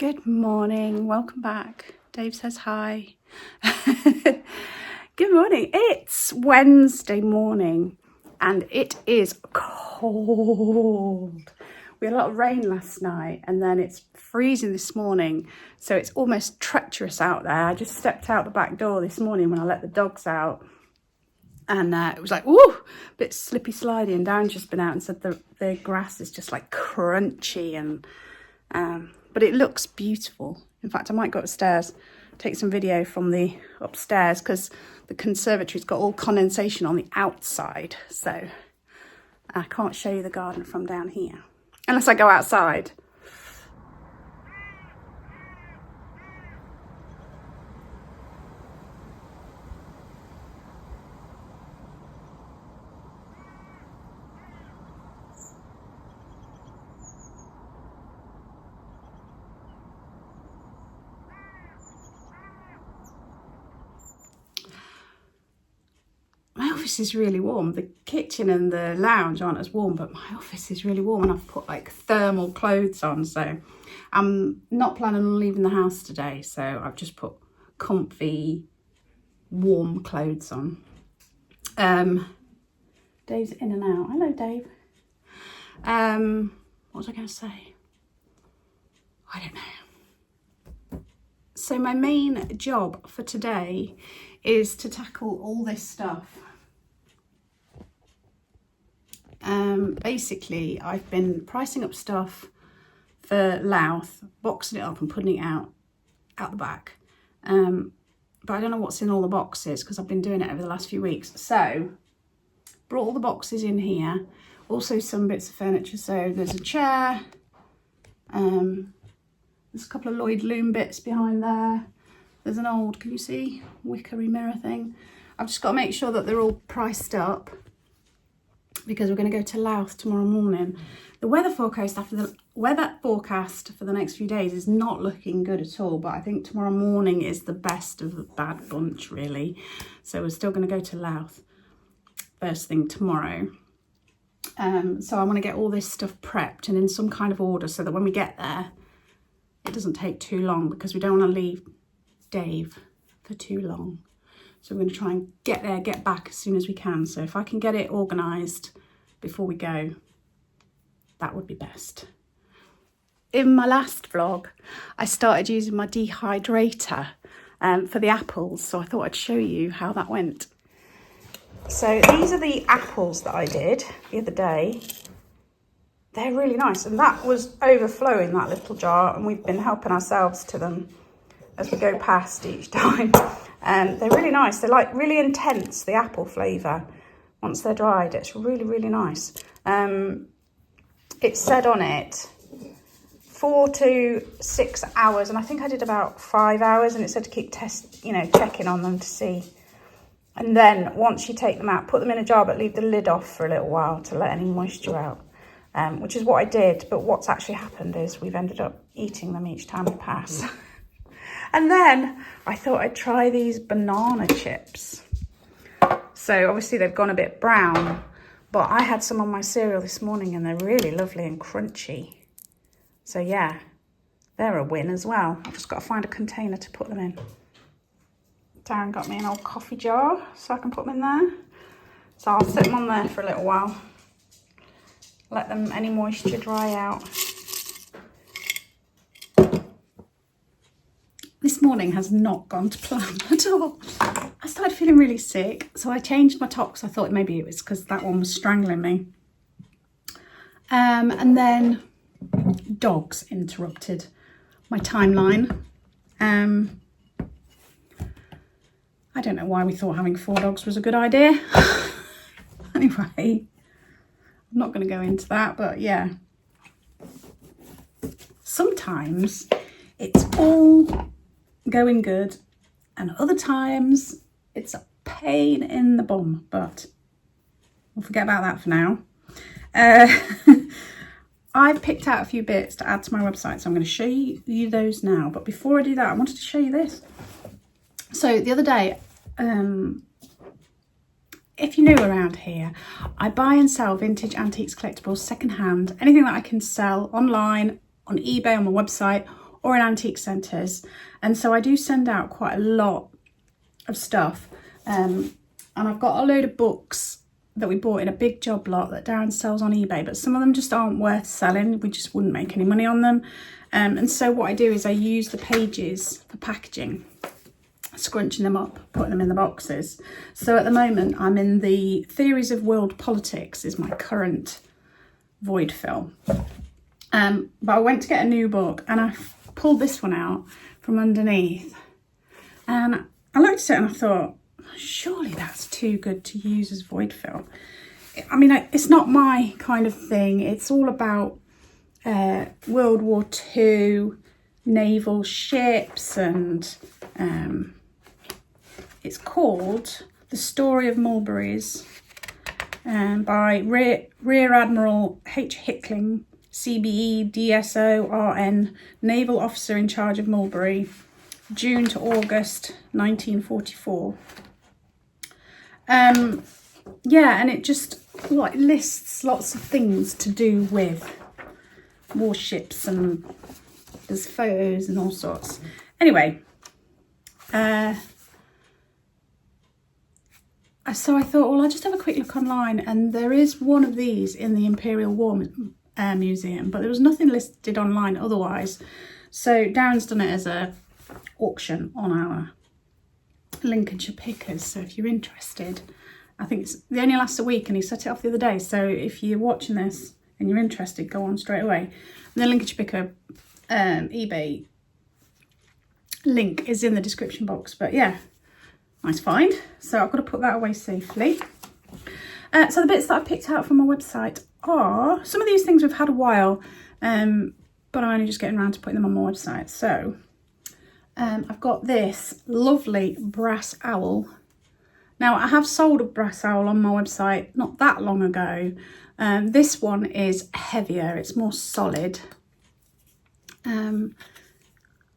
Good morning, welcome back. Dave says hi. Good morning. It's Wednesday morning and it is cold. We had a lot of rain last night and then it's freezing this morning, so it's almost treacherous out there. I just stepped out the back door this morning when I let the dogs out and it was like, ooh, a bit slippy slidey, and Darren's just been out and said the grass is just like crunchy and but it looks beautiful. In fact, I might go upstairs, take some video from the upstairs because the conservatory's got all condensation on the outside. So I can't show you the garden from down here unless I go outside. My office is really warm. The kitchen and the lounge aren't as warm, but my office is really warm and I've put like thermal clothes on. So I'm not planning on leaving the house today. So I've just put comfy, warm clothes on. Dave's in and out. Hello, Dave. What was I going to say? I don't know. So my main job for today is to tackle all this stuff. Basically, I've been pricing up stuff for Louth, boxing it up and putting it out the back. But I don't know what's in all the boxes because I've been doing it over the last few weeks. So, brought all the boxes in here. Also some bits of furniture. So there's a chair. There's a couple of Lloyd Loom bits behind there. There's an old, can you see, wickery mirror thing. I've just got to make sure that they're all priced up because we're going to go to Louth tomorrow morning. The weather forecast for the next few days is not looking good at all, but I think tomorrow morning is the best of the bad bunch, really. So we're still going to go to Louth first thing tomorrow. So I want to get all this stuff prepped and in some kind of order so that when we get there, it doesn't take too long because we don't want to leave Dave for too long. So we're going to try and get there, get back as soon as we can. So if I can get it organised before we go, that would be best. In my last vlog, I started using my Dehydrator for the apples. So I thought I'd show you how that went. So these are the apples that I did the other day. They're really nice. And that was overflowing, that little jar. And we've been helping ourselves to them as we go past each time. They're really nice. They're like really intense, the apple flavour. Once they're dried, it's really, really nice. It said on it 4 to 6 hours, and I think I did about 5 hours, and it said to keep checking on them to see. And then once you take them out, put them in a jar, but leave the lid off for a little while to let any moisture out, which is what I did. But what's actually happened is we've ended up eating them each time we pass. And then I thought I'd try these banana chips. So obviously they've gone a bit brown, but I had some on my cereal this morning and they're really lovely and crunchy. So yeah, they're a win as well. I've just got to find a container to put them in. Darren got me an old coffee jar so I can put them in there. So I'll sit them on there for a little while. Let them, any moisture dry out. This morning has not gone to plan at all. I started feeling really sick, so I changed my top because I thought maybe it was because that one was strangling me. And then dogs interrupted my timeline. I don't know why we thought having 4 dogs was a good idea. Anyway, I'm not going to go into that, but yeah. Sometimes it's all going good and other times it's a pain in the bum, but we'll forget about that for now. I've picked out a few bits to add to my website, so I'm going to show you those now. But before I do that, I wanted to show you this. So the other day, if you're new around here, I buy and sell vintage antiques, collectibles, secondhand, anything that I can sell online, on eBay, on my website, or in antique centres. And so I do send out quite a lot of stuff. And I've got a load of books that we bought in a big job lot that Darren sells on eBay, but some of them just aren't worth selling. We just wouldn't make any money on them. And so what I do is I use the pages for packaging, scrunching them up, putting them in the boxes. So at the moment I'm in the Theories of World Politics is my current void fill. But I went to get a new book and I pulled this one out from underneath, and I looked at it and I thought, surely that's too good to use as void fill. I mean, it's not my kind of thing. It's all about World War II naval ships, and it's called The Story of Mulberries by Rear Admiral H. Hickling, CBE, DSO, RN, Naval Officer in Charge of Mulberry, June to August 1944. Yeah, and it just like lists lots of things to do with warships, and there's photos and all sorts. Anyway, so I thought, well, I'll just have a quick look online, and there is one of these in the Imperial War Museum, but there was nothing listed online otherwise. So Darren's done it as a auction on our Lincolnshire pickers, so if you're interested, I think it's they only last a week, and he set it off the other day, so if you're watching this and you're interested, go on straight away. And the Lincolnshire picker eBay link is in the description box. But yeah, nice find, so I've got to put that away safely. So the bits that I picked out from my website are some of these things we've had a while, but I'm only just getting around to putting them on my website. So I've got this lovely brass owl. Now, I have sold a brass owl on my website not that long ago. This one is heavier, it's more solid.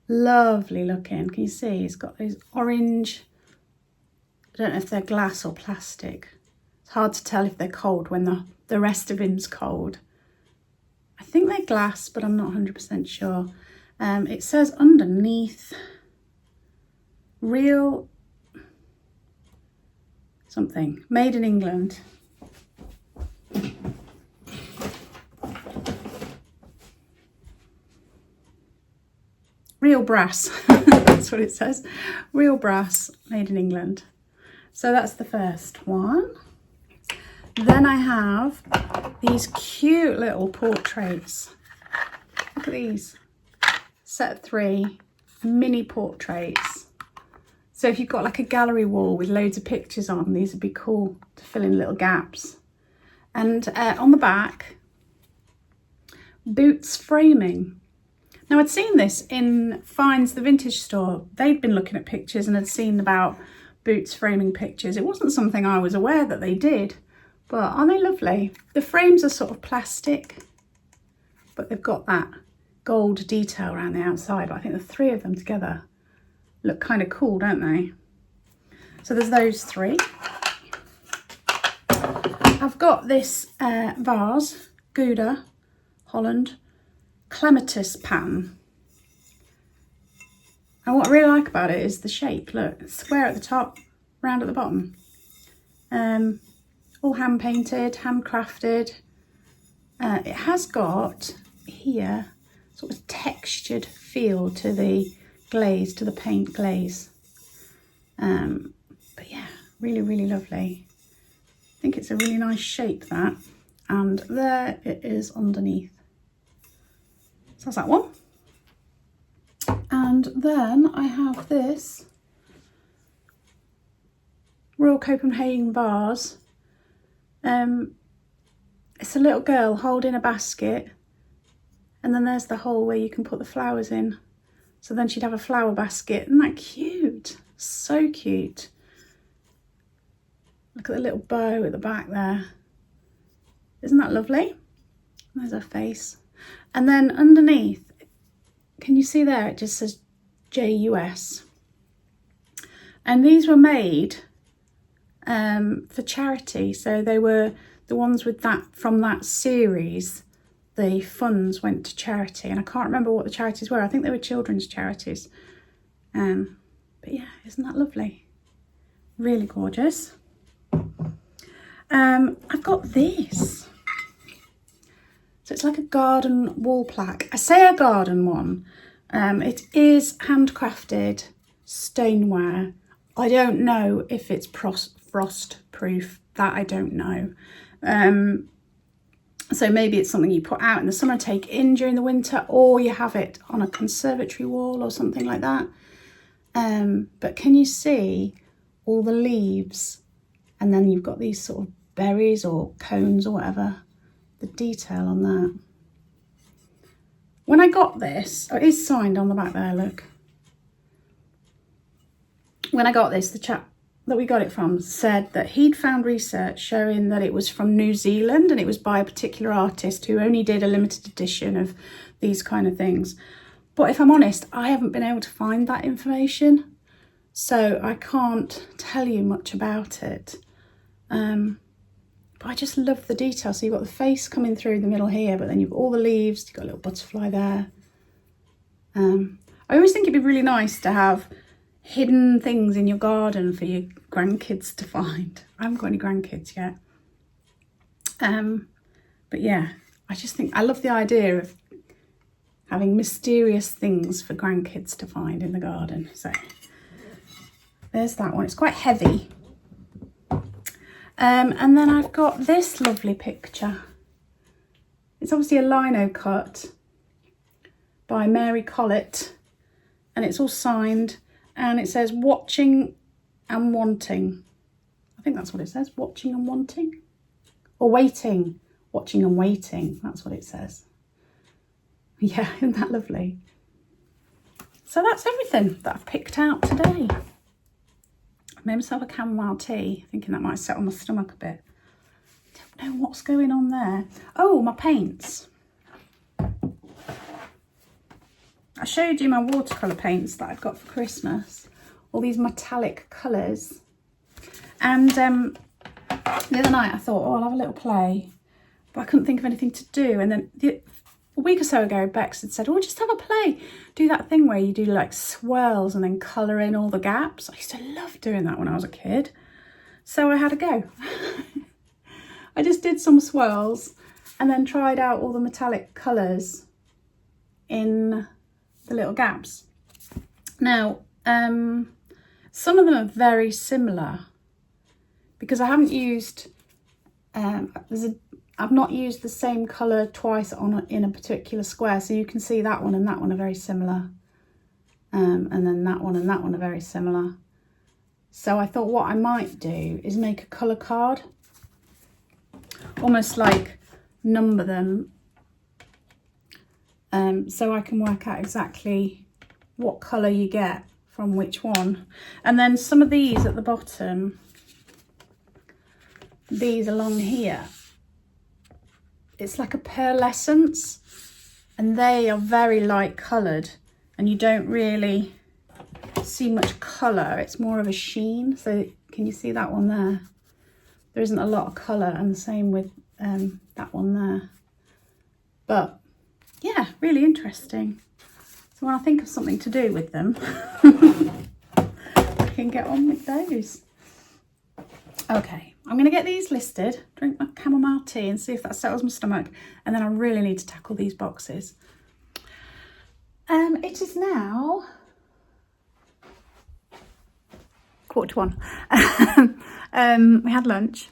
Lovely looking. Can you see? It's got those orange, I don't know if they're glass or plastic. It's hard to tell if they're cold when the rest of him's cold. I think they're glass, but I'm not 100% sure. It says underneath, real something, made in England. Real brass, that's what it says. Real brass, made in England. So that's the first one. Then I have these cute little portraits. Look at these. Set of 3 mini portraits. So if you've got like a gallery wall with loads of pictures on, these would be cool to fill in little gaps. And on the back, boots framing. Now, I'd seen this in Finds, the vintage store. They'd been looking at pictures and had seen about boots framing pictures. It wasn't something I was aware that they did, but aren't they lovely? The frames are sort of plastic, but they've got that gold detail around the outside. But I think the 3 of them together look kind of cool, don't they? So there's those 3. I've got this vase, Gouda, Holland, clematis pan. And what I really like about it is the shape. Look, it's square at the top, round at the bottom. All hand painted, handcrafted. It has got here sort of textured feel to the glaze, to the paint glaze. But yeah, really, really lovely. I think it's a really nice shape, that. And there it is underneath. So that's that one. And then I have this Royal Copenhagen vase. It's a little girl holding a basket, and then there's the hole where you can put the flowers in. So then she'd have a flower basket. Isn't that cute? So cute. Look at the little bow at the back there. Isn't that lovely? There's her face. And then underneath, can you see there, it just says JUS. And these were made for charity. So they were the ones with that, from that series the funds went to charity, and I can't remember what the charities were. I think they were children's charities. But yeah, isn't that lovely? Really gorgeous. I've got this. So it's like a garden wall plaque. I say a garden one. It is handcrafted stoneware. I don't know if it's frost proof. That I don't know. So maybe it's something you put out in the summer, take in during the winter, or you have it on a conservatory wall or something like that. But can you see all the leaves? And then you've got these sort of berries or cones or whatever. The detail on that. When I got this, oh, it is signed on the back there, look. When I got this, the chap that we got it from said that he'd found research showing that it was from New Zealand and it was by a particular artist who only did a limited edition of these kind of things. But if I'm honest, I haven't been able to find that information, so I can't tell you much about it. But I just love the detail. So you've got the face coming through the middle here, but then you've got all the leaves, you've got a little butterfly there. I always think it'd be really nice to have hidden things in your garden for your grandkids to find. I haven't got any grandkids yet. But yeah, I just think I love the idea of having mysterious things for grandkids to find in the garden. So there's that one. It's quite heavy. And then I've got this lovely picture. It's obviously a lino cut by Mary Collett, and it's all signed, and it says watching and wanting. I think that's what it says, watching and wanting, or waiting, watching and waiting. That's what it says. Yeah, isn't that lovely? So that's everything that I've picked out today. I made myself a chamomile tea, thinking that might settle my stomach a bit. Don't know what's going on there. Oh, my paints. I showed you my watercolour paints that I've got for Christmas. All these metallic colours. And the other night I thought, oh, I'll have a little play. But I couldn't think of anything to do. And then a week or so ago, Bex had said, oh, just have a play. Do that thing where you do like swirls and then colour in all the gaps. I used to love doing that when I was a kid. So I had a go. I just did some swirls and then tried out all the metallic colours in the little gaps. Now, some of them are very similar because I haven't used, I've not used the same colour twice in a particular square. So you can see that one and that one are very similar. And then that one and that one are very similar. So I thought what I might do is make a colour card. Almost like number them. So I can work out exactly what colour you get from which one. And then some of these at the bottom, these along here, it's like a pearlescence, and they are very light coloured and you don't really see much colour. It's more of a sheen. So can you see that one there? There isn't a lot of colour, and the same with that one there. But yeah, really interesting. So when I think of something to do with them, I can get on with those. Okay, I'm going to get these listed, drink my chamomile tea and see if that settles my stomach. And then I really need to tackle these boxes. It is now 1:15. We had lunch.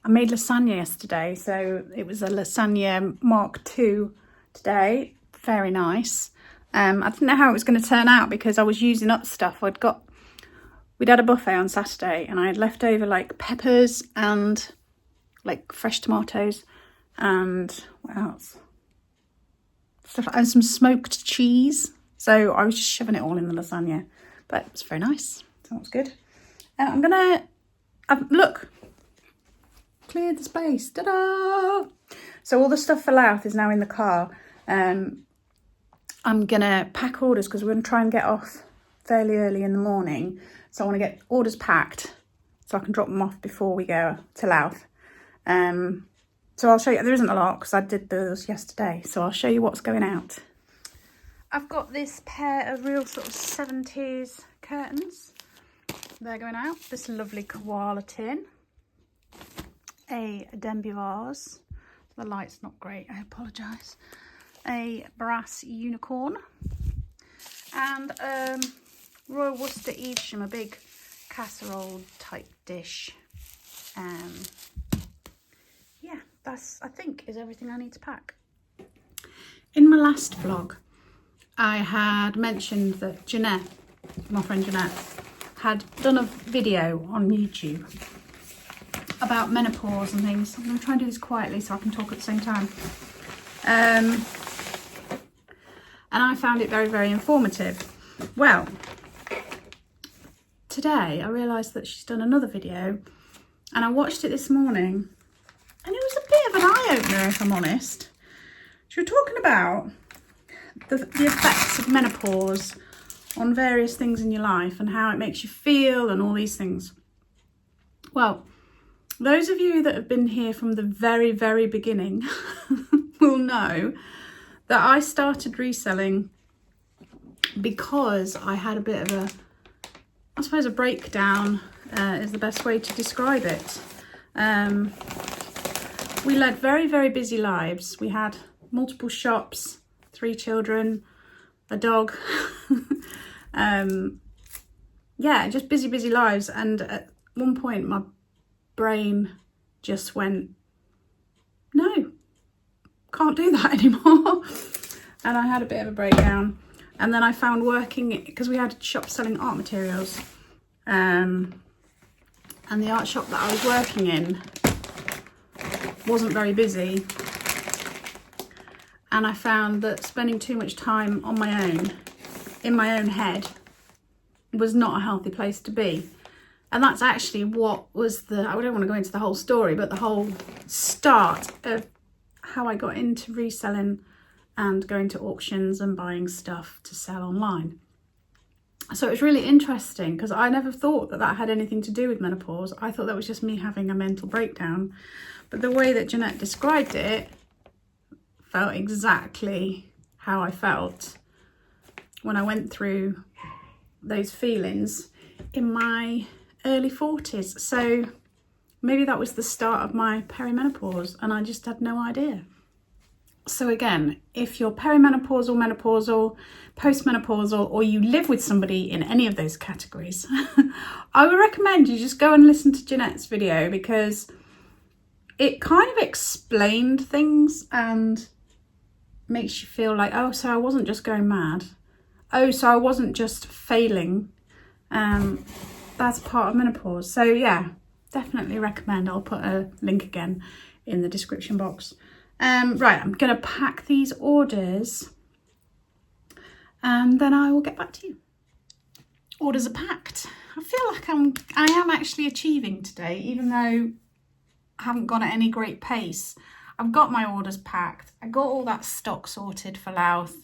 I made lasagna yesterday, so it was a lasagna Mark II today. Very nice. I didn't know how it was going to turn out because I was using up stuff. We'd had a buffet on Saturday and I had left over like peppers and like fresh tomatoes and what else? Stuff, and some smoked cheese. So I was just shoving it all in the lasagna, but it was very nice. So that was good. I'm gonna look, cleared the space. Ta-da! So all the stuff for Louth is now in the car. I'm gonna pack orders because we're gonna try and get off fairly early in the morning. So I want to get orders packed so I can drop them off before we go to Louth. So I'll show you, there isn't a lot because I did those yesterday. So I'll show you what's going out. I've got this pair of real sort of 70s curtains. They're going out. This lovely koala tin. A Denby vase. The light's not great, I apologise. A brass unicorn. And Royal Worcester Evesham, a big casserole type dish. Yeah, that's, I think, is everything I need to pack. In my last vlog, I had mentioned that Janette, my friend Janette, had done a video on YouTube about menopause and things. I'm going to try and do this quietly so I can talk at the same time. And I found it very, very informative. Well, today I realised that she's done another video and I watched it this morning and it was a bit of an eye-opener, if I'm honest. She was talking about the effects of menopause on various things in your life and how it makes you feel and all these things. Well, those of you that have been here from the very, very beginning will know that I started reselling because I had a bit of a, I suppose a breakdown is the best way to describe it. We led very, very busy lives. We had multiple shops, 3 children, a dog. Yeah, just busy, busy lives. And at one point my brain just went, no, can't do that anymore. And I had a bit of a breakdown. And then I found working, because we had a shop selling art materials. And the art shop that I was working in wasn't very busy. And I found that spending too much time on my own, in my own head, was not a healthy place to be. And that's actually what was the, I don't want to go into the whole story, but the whole start of how I got into reselling and going to auctions and buying stuff to sell online. So it was really interesting because I never thought that that had anything to do with menopause. I thought that was just me having a mental breakdown. But the way that Janette described it felt exactly how I felt when I went through those feelings in my early 40s. So maybe that was the start of my perimenopause and I just had no idea. So again, if you're perimenopausal, menopausal, postmenopausal, or you live with somebody in any of those categories, I would recommend you just go and listen to Janette's video because it kind of explained things and makes you feel like, oh, so I wasn't just going mad. Oh, so I wasn't just failing. That's part of menopause. So yeah, definitely recommend. I'll put a link again in the description box. Right, I'm going to pack these orders and then I will get back to you. Orders are packed. I feel like I am actually achieving today, even though I haven't gone at any great pace. I've got my orders packed. I got all that stock sorted for Louth.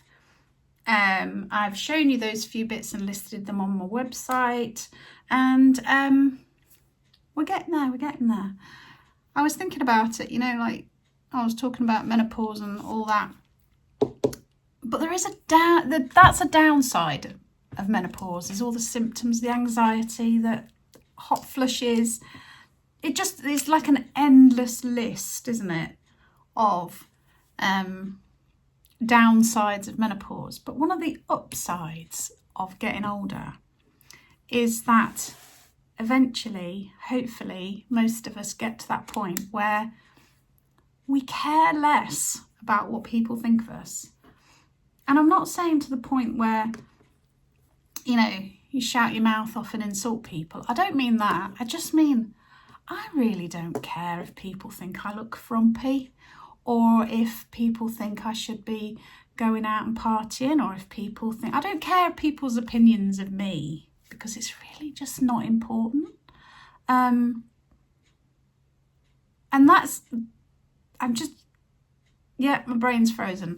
I've shown you those few bits and listed them on my website. And we're getting there, we're getting there. I was thinking about it, you know, like I was talking about menopause and all that. But there is that's a downside of menopause, is all the symptoms, the anxiety, the hot flushes. It's like an endless list, isn't it, of downsides of menopause. But one of the upsides of getting older is that eventually, hopefully, most of us get to that point where we care less about what people think of us. And I'm not saying to the point where, you know, you shout your mouth off and insult people. I don't mean that. I just mean I really don't care if people think I look frumpy or if people think I should be going out and partying, or if people think, I don't care people's opinions of me because it's really just not important. And that's, yeah, my brain's frozen.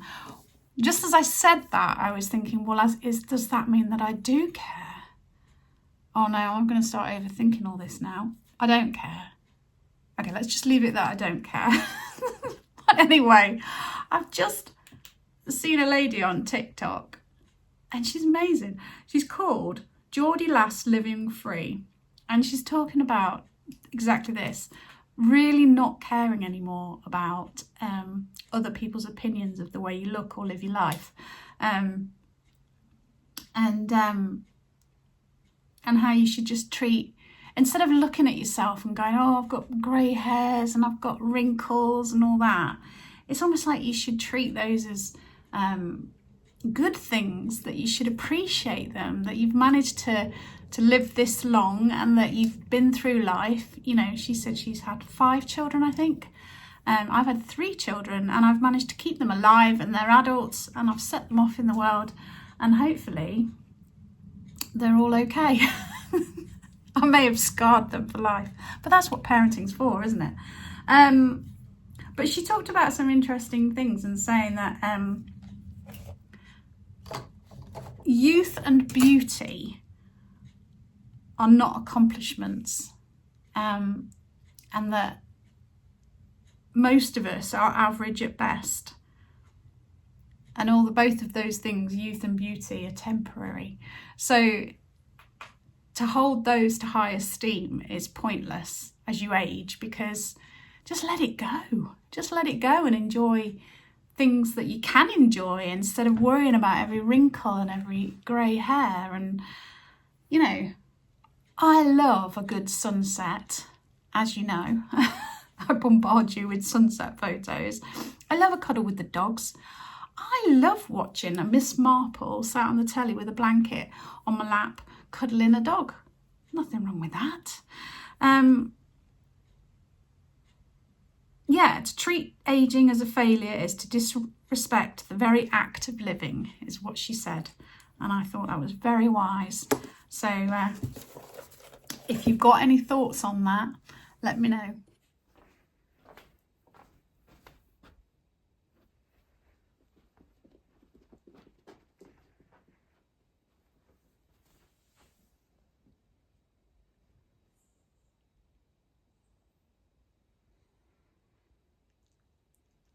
Just as I said that, I was thinking, well, does that mean that I do care? Oh no, I'm going to start overthinking all this now. I don't care. Okay, let's just leave it that I don't care. But anyway, I've just seen a lady on TikTok and she's amazing. She's called Geordie Lass Living Free, and she's talking about exactly this, really not caring anymore about other people's opinions of the way you look or live your life, and how you should just treat, instead of looking at yourself and going, oh, I've got grey hairs and I've got wrinkles and all that, it's almost like you should treat those as good things, that you should appreciate them, that you've managed to live this long and that you've been through life. You know, she said she's had 5 children, I think. I've had 3 children and I've managed to keep them alive and they're adults and I've set them off in the world and hopefully they're all okay. I may have scarred them for life, but that's what parenting's for, isn't it? But she talked about some interesting things and saying that youth and beauty are not accomplishments, and that most of us are average at best, and both of those things, youth and beauty, are temporary. So to hold those to high esteem is pointless as you age, because just let it go. Just let it go and enjoy things that you can enjoy instead of worrying about every wrinkle and every grey hair. And, you know, I love a good sunset, as you know. I bombard you with sunset photos. I love a cuddle with the dogs. I love watching a Miss Marple sat on the telly with a blanket on my lap, cuddling a dog. Nothing wrong with that. Yeah, to treat ageing as a failure is to disrespect the very act of living, is what she said. And I thought that was very wise. So if you've got any thoughts on that, let me know.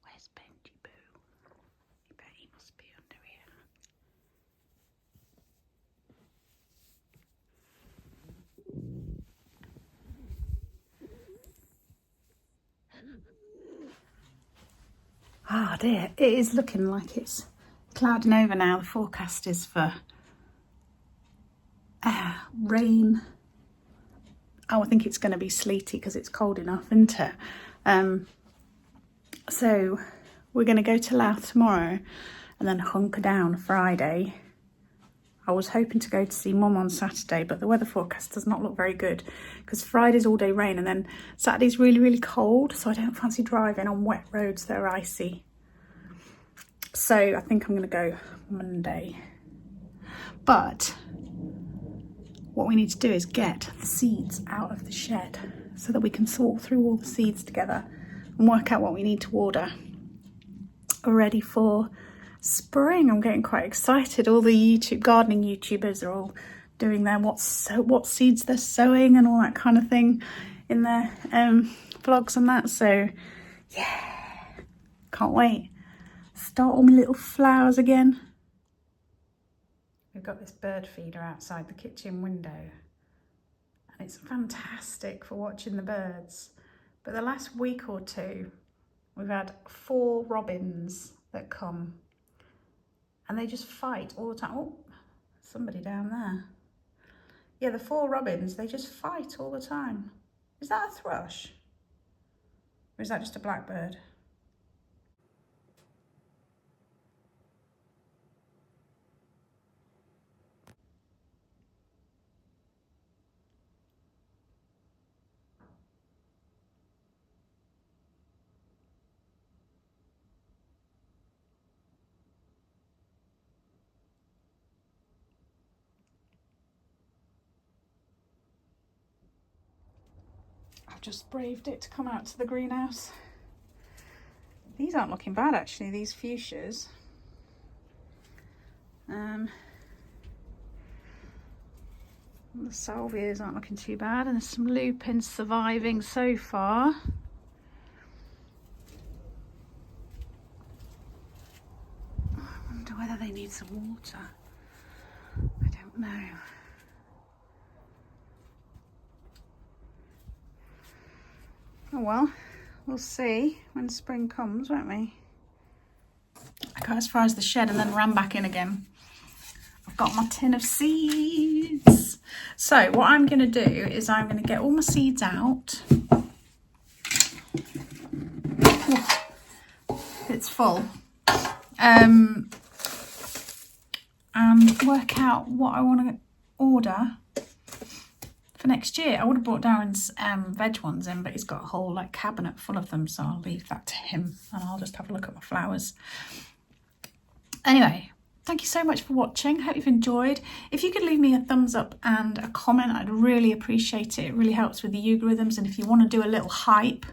Where's Benji Boo? I bet he must be under here. Ah dear, it is looking like it's clouding over now. The forecast is for rain. Oh, I think it's going to be sleety because it's cold enough, isn't it? So we're going to go to Louth tomorrow and then hunker down Friday. I was hoping to go to see Mum on Saturday, but the weather forecast does not look very good because Friday's all day rain and then Saturday's really, really cold. So I don't fancy driving on wet roads that are icy. So I think I'm going to go Monday. But what we need to do is get the seeds out of the shed so that we can sort through all the seeds together and work out what we need to order ready for spring. I'm getting quite excited. All the gardening YouTubers are all doing their what seeds they're sowing and all that kind of thing in their vlogs and that. So yeah, can't wait. Start all my little flowers again. We've got this bird feeder outside the kitchen window and it's fantastic for watching the birds. But the last week or two, we've had 4 robins that come and they just fight all the time. Oh, somebody down there. Yeah, the 4 robins, they just fight all the time. Is that a thrush? Or is that just a blackbird? I've just braved it to come out to the greenhouse. These aren't looking bad actually, these fuchsias. The salvias aren't looking too bad, and there's some lupins surviving so far. need some water. I don't know. Oh well, we'll see when spring comes, won't we? I got as far as the shed and then ran back in again. I've got my tin of seeds. So what I'm going to do is I'm going to get all my seeds out. It's full. And work out what I want to order for next year. I would have brought Darren's veg ones in, but he's got a whole like cabinet full of them, so I'll leave that to him and I'll just have a look at my flowers. Anyway, thank you so much for watching. Hope you've enjoyed. If you could leave me a thumbs up and a comment, I'd really appreciate it. It really helps with the algorithms, and if you want to do a little hype,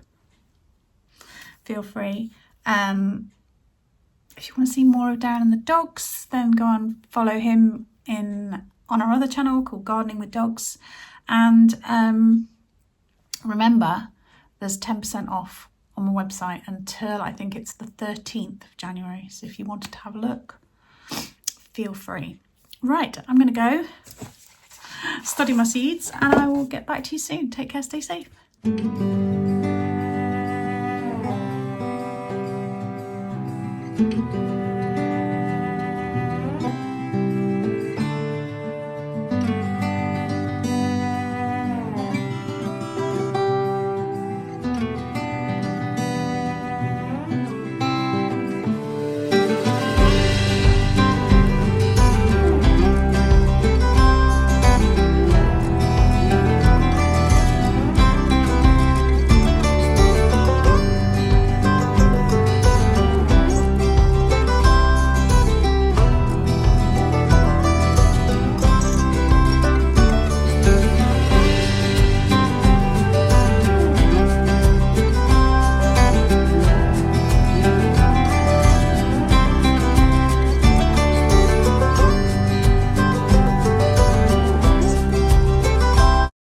feel free. If you want to see more of Darren and the dogs, then go and follow him on our other channel called Gardening with Dogs. And remember, there's 10% off on my website until I think it's the 13th of January. So if you wanted to have a look, feel free. Right, I'm going to go study my seeds and I will get back to you soon. Take care, stay safe.